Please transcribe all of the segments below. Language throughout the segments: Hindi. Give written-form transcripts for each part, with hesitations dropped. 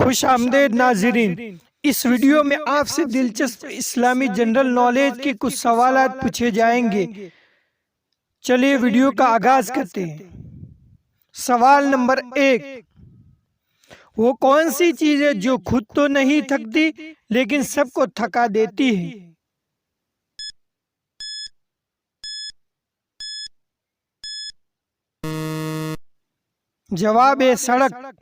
खुश आमदेद नाजरीन। इस वीडियो में आपसे दिलचस्प इस्लामी जनरल नॉलेज के कुछ सवालात पूछे जाएंगे। चलिए वीडियो का आगाज करते हैं। सवाल नंबर 1, वो कौन सी चीज है जो खुद तो नहीं थकती लेकिन सबको थका देती है? जवाब है सड़क।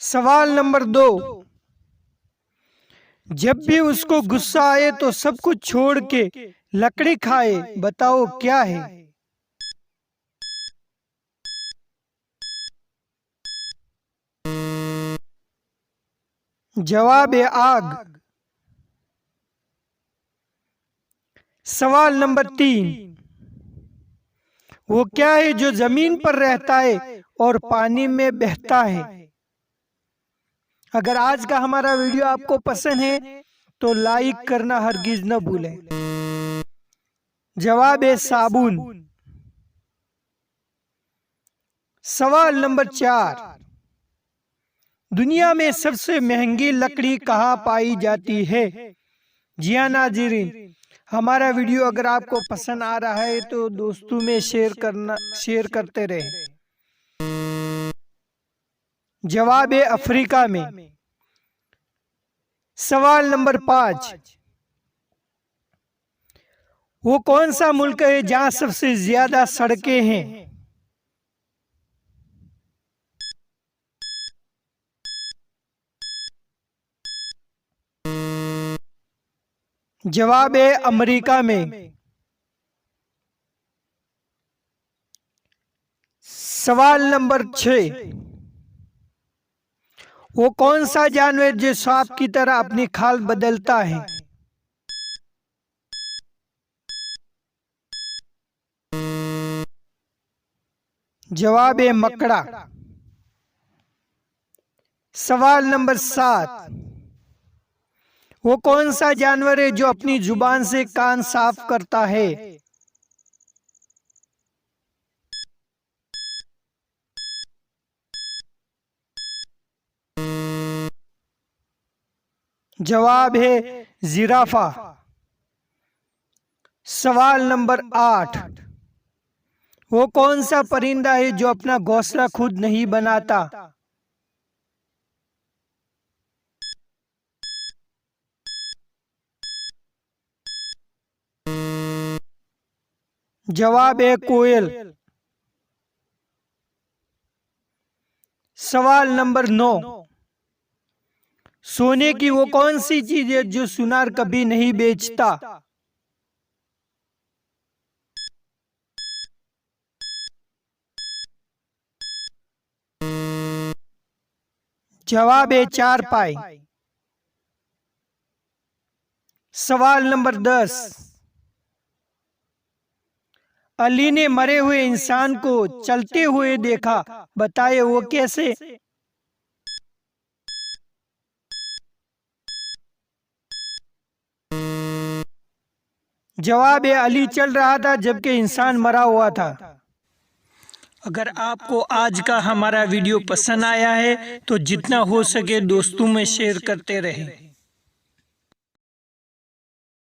सवाल नंबर 2, जब भी उसको गुस्सा आए तो सब कुछ छोड़ के लकड़ी खाए, बताओ क्या है? जवाब है आग। सवाल नंबर 3, वो क्या है जो जमीन पर रहता है और पानी में बहता है? अगर आज का हमारा वीडियो आपको पसंद है तो लाइक करना हरगिज न भूलें। जवाब है साबुन। सवाल नंबर 4, दुनिया में सबसे महंगी लकड़ी कहाँ पाई जाती है? जी हाँ नाज़रीन, हमारा वीडियो अगर आपको पसंद आ रहा है तो दोस्तों में शेयर करते रहे। जवाब है अफ्रीका में। सवाल नंबर 5, वो कौन सा मुल्क है जहां सबसे ज्यादा सड़कें हैं? जवाब है अमेरिका में। सवाल नंबर 6, वो कौन सा जानवर जो सांप की तरह अपनी खाल बदलता है? जवाब है मकड़ा। सवाल नंबर 7, वो कौन सा जानवर है जो अपनी जुबान से कान साफ करता है? जवाब है जिराफा। सवाल नंबर 8, वो कौन सा परिंदा है जो अपना घोंसला खुद नहीं बनाता? जवाब है कोयल। सवाल नंबर 9, सोने की वो कौन सी चीज है जो सुनार कभी नहीं बेचता? जवाब है चारपाई। सवाल नंबर 10, अली ने मरे हुए इंसान को चलते हुए देखा, बताए वो कैसे? जवाब है अली चल रहा था जबकि इंसान मरा हुआ था। अगर आपको आज का हमारा वीडियो पसंद आया है तो जितना हो सके दोस्तों में शेयर करते रहें।